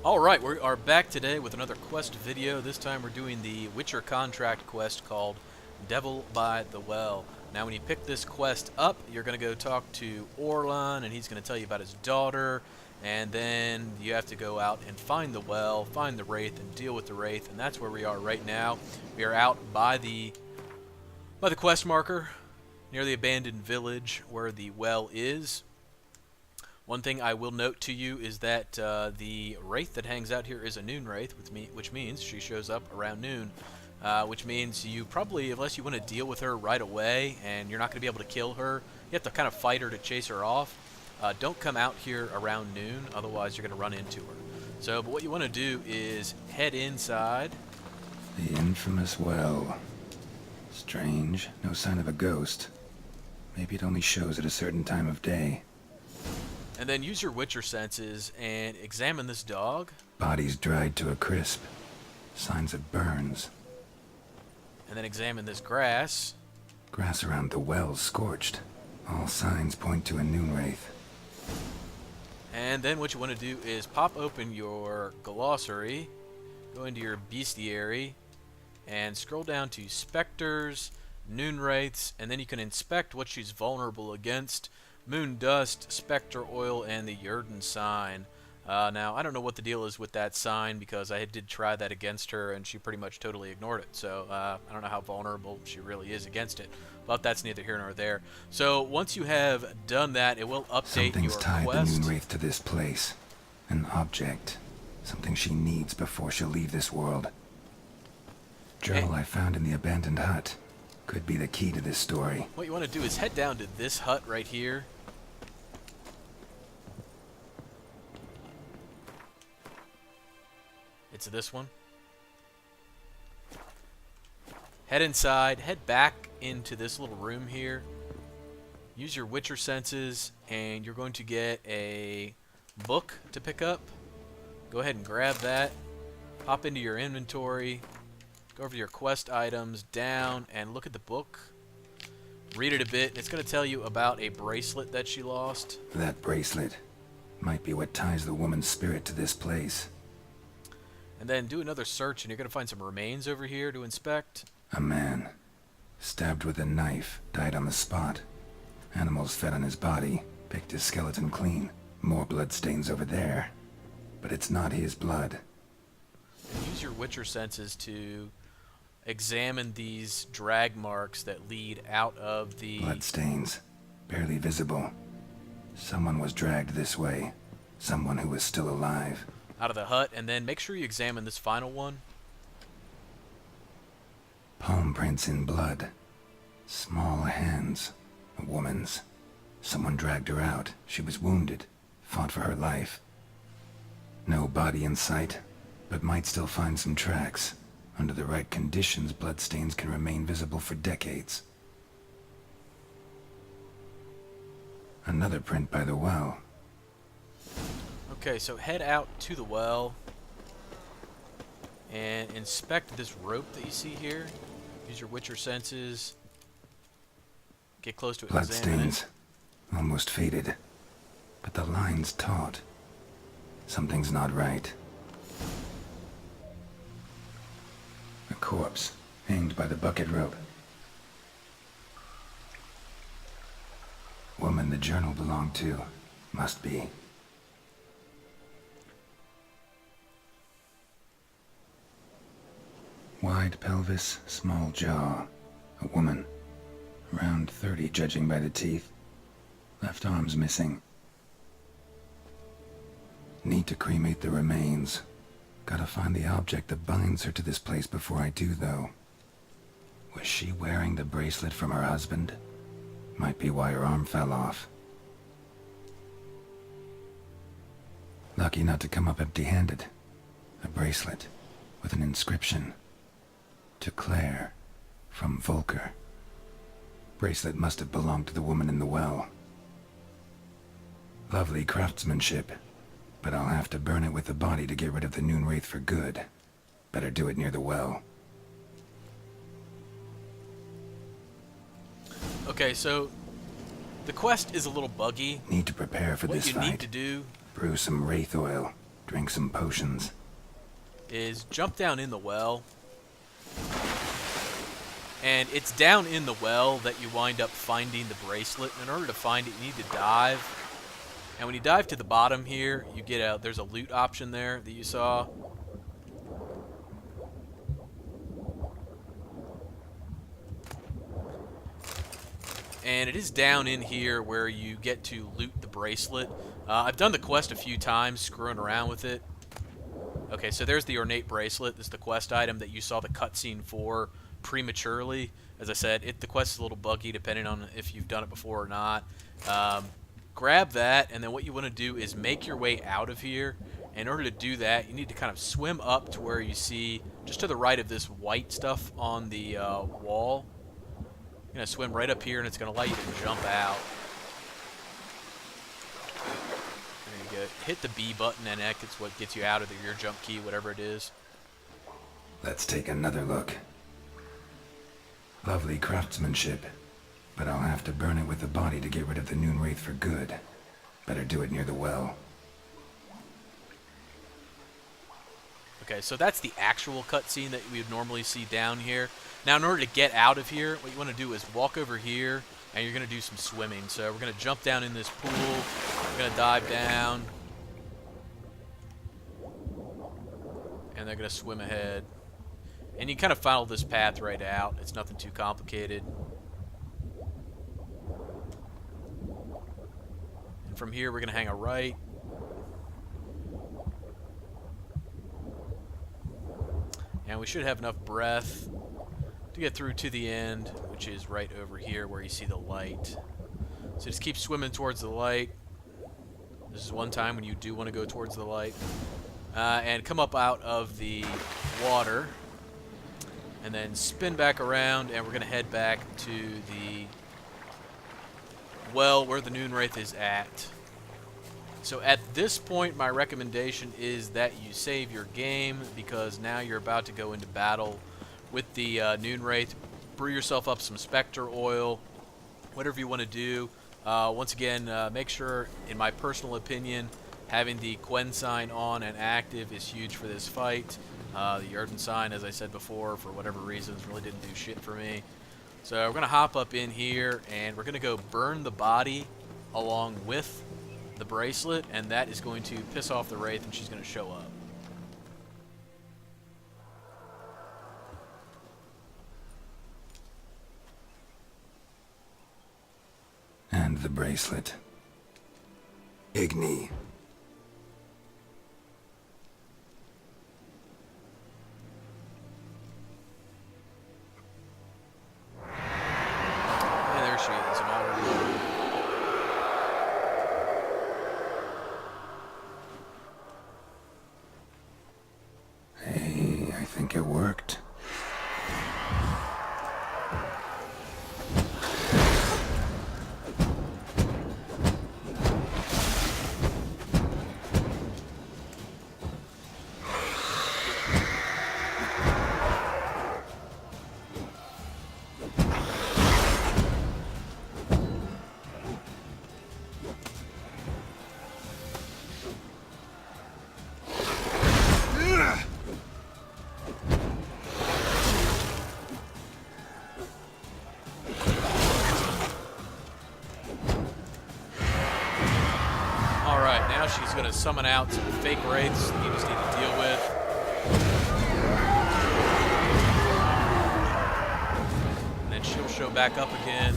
Alright, we are back today with another quest video. This time we're doing the Witcher contract quest called Devil by the Well. Now when you pick this quest up, you're going to go talk to Orlan, and he's going to tell you about his daughter, and then you have to go out and find the well, find the Wraith, and deal with the Wraith, and that's where we are right now. We are out by the quest marker, near the abandoned village where the well is. One thing I will note to you is that the Wraith that hangs out here is a noon Wraith, which means she shows up around noon, which means you probably, unless you want to deal with her right away and you're not going to be able to kill her, you have to kind of fight her to chase her off. Don't come out here around noon, otherwise you're going to run into her. So, but what you want to do is head inside. The infamous well. Strange, no sign of a ghost. Maybe it only shows at a certain time of day. And then use your Witcher senses and examine this dog. Body's dried to a crisp. Signs of burns. And then examine this grass. Grass around the well scorched. All signs point to a noon wraith. And then what you want to do is pop open your glossary, go into your bestiary, and scroll down to specters, noon wraiths, and then you can inspect what she's vulnerable against. Moon dust, specter oil, and the Yerden sign. Now, I don't know what the deal is with that sign because I did try that against her and she pretty much totally ignored it. So I don't know how vulnerable she really is against it, but that's neither here nor there. So once you have done that, it will update Something's your tied quest. the noon wraith to this place. An object. Something she needs before she'll leave this world. Journal I found in the abandoned hut. Could be the key to this story. What you want to do is head down to this hut right here. It's this one. Head inside, head back into this little room here. Use your Witcher senses, and you're going to get a book to pick up. Go ahead and grab that. Hop into your inventory. Go over to your quest items, down, and look at the book. Read it a bit. It's going to tell you about a bracelet that she lost. That bracelet might be what ties the woman's spirit to this place. And then do another search, and you're going to find some remains over here to inspect. A man, stabbed with a knife, died on the spot. Animals fed on his body, picked his skeleton clean. More bloodstains over there. But it's not his blood. And use your Witcher senses to examine these drag marks that lead out of the... Bloodstains, barely visible. Someone was dragged this way. Someone who was still alive. out of the hut, and then make sure you examine this final one. Palm prints in blood. Small hands. A woman's. Someone dragged her out. She was wounded. Fought for her life. No body in sight, but might still find some tracks. Under the right conditions, bloodstains can remain visible for decades. Another print by the well. Okay, so head out to the well and inspect this rope that you see here. Use your Witcher senses. Get close to it and examine Bloodstains. Almost faded. But the line's taut. Something's not right. A corpse, hanged by the bucket rope. Woman the journal belonged to. Must be. Wide pelvis, small jaw. A woman. Around 30, judging by the teeth. Left arm's missing. Need to cremate the remains. Gotta find the object that binds her to this place before I do, though. Was she wearing the bracelet from her husband? Might be why her arm fell off. Lucky not to come up empty-handed. A bracelet with an inscription. To Claire, from Volker. Bracelet must have belonged to the woman in the well. Lovely craftsmanship, but I'll have to burn it with the body to get rid of the noon wraith for good. Better do it near the well. Okay, so the quest is a little buggy. Need to prepare for this What you fight. need to do... Brew some wraith oil. drink some potions. Is jump down in the well. And it's down in the well that you wind up finding the bracelet. In order to find it, you need to dive. And when you dive to the bottom here, you get there's a loot option there that you saw. And it is down in here where you get to loot the bracelet. I've done the quest a few times, screwing around with it. Okay, so there's the ornate bracelet. This is the quest item that you saw the cutscene for prematurely. As I said, the quest is a little buggy depending on if you've done it before or not. Grab that, and then what you want to do is make your way out of here. In order to do that, you need to kind of swim up to where you see, just to the right of this white stuff on the wall. You're going to swim right up here, and it's going to allow you to jump out. There you go. Hit the B button, and it's what gets you out of your jump key, whatever it is. Let's take another look. Lovely craftsmanship, but I'll have to burn it with the body to get rid of the Noon Wraith for good. Better do it near the well. Okay, so that's the actual cutscene that we would normally see down here. Now, in order to get out of here, what you want to do is walk over here, and you're going to do some swimming. So we're going to jump down in this pool. We're going to dive down. And they're going to swim ahead. And you kind of follow this path right out. It's nothing too complicated. And from here, we're going to hang a right. And we should have enough breath to get through to the end, which is right over here where you see the light. So just keep swimming towards the light. This is one time when you do want to go towards the light. And come up out of the water. And then spin back around, and we're going to head back to the well where the Noon Wraith is at. So at this point, my recommendation is that you save your game, because now you're about to go into battle with the Noon Wraith. Brew yourself up some Spectre oil, whatever you want to do. Once again, make sure, in my personal opinion, having the Quen sign on and active is huge for this fight. The Erden sign, as I said before, for whatever reasons, really didn't do shit for me. So we're going to hop up in here, and we're going to go burn the body along with the bracelet, and that is going to piss off the Wraith, and she's going to show up. And the bracelet. Igni. Yeah, there she is. I'm already... Hey, I think it worked. Alright, now she's going to summon out some fake wraiths that you just need to deal with. And then she'll show back up again.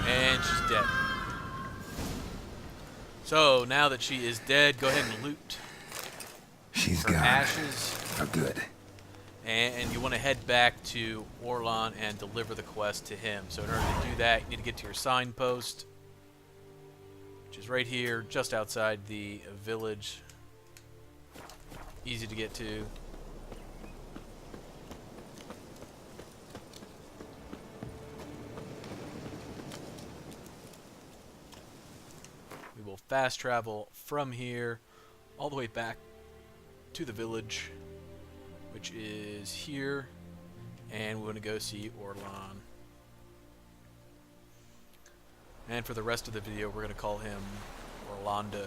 And she's dead. So, now that she is dead, go ahead and loot She's her gone. ashes. For good. And you want to head back to Orlan and deliver the quest to him. So in order to do that, you need to get to your signpost, which is right here, just outside the village. Easy to get to. We will fast travel from here all the way back to the village, which is here, and we're going to go see Orlan. And for the rest of the video, we're going to call him Orlando.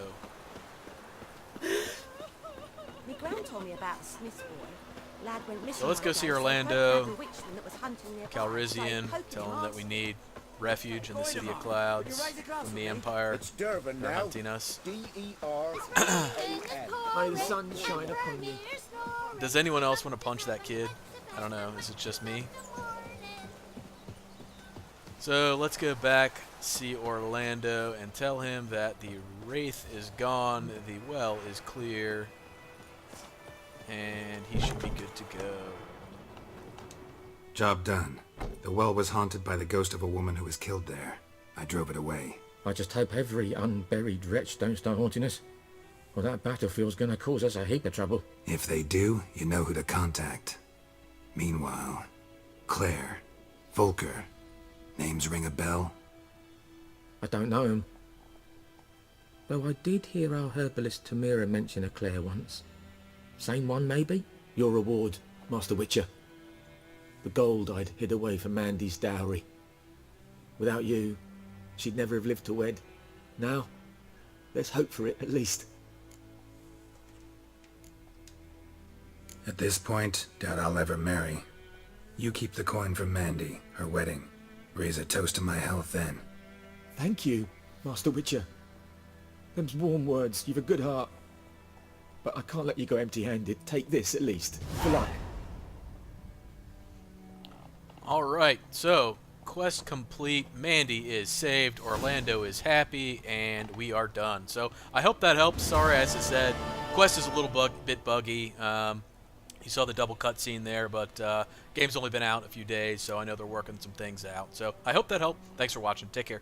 My gran told me about the Smith's boy. Lad went missing. So let's go the see other day, Orlando, so I bewitched him that was hunting nearby. Calrissian, Started tell poking him that we arse. need refuge in the City of Clouds from the Empire. It's Durban They're now. hunting us. D-E-R-V-A-N. May the sun shine upon you. Does anyone else want to punch that kid? I don't know. Is it just me? So let's go back, see Orlando, and tell him that the Wraith is gone, the well is clear, and he should be good to go. Job done. The well was haunted by the ghost of a woman who was killed there. I drove it away. I just hope every unburied wretch don't start haunting us. Well, that battlefield's gonna cause us a heap of trouble. If they do, you know who to contact. Meanwhile, Claire, Volker, names ring a bell? I don't know him. Though I did hear our herbalist Tamira mention a Claire once. Same one, maybe? Your reward, Master Witcher. The gold I'd hid away for Mandy's dowry. Without you, she'd never have lived to wed. Now, let's hope for it at least. At this point, doubt I'll ever marry. You keep the coin from Mandy, her wedding. Raise a toast to my health then. Thank you, Master Witcher. Them's warm words, you've a good heart. But I can't let you go empty-handed. Take this at least, for luck. Alright, so quest complete, Mandy is saved, Orlando is happy, and we are done. So I hope that helps. Sorry, as I said, quest is a little bit buggy. You saw the double cutscene there, but game's only been out a few days, so I know they're working some things out. So I hope that helped. Thanks for watching. Take care.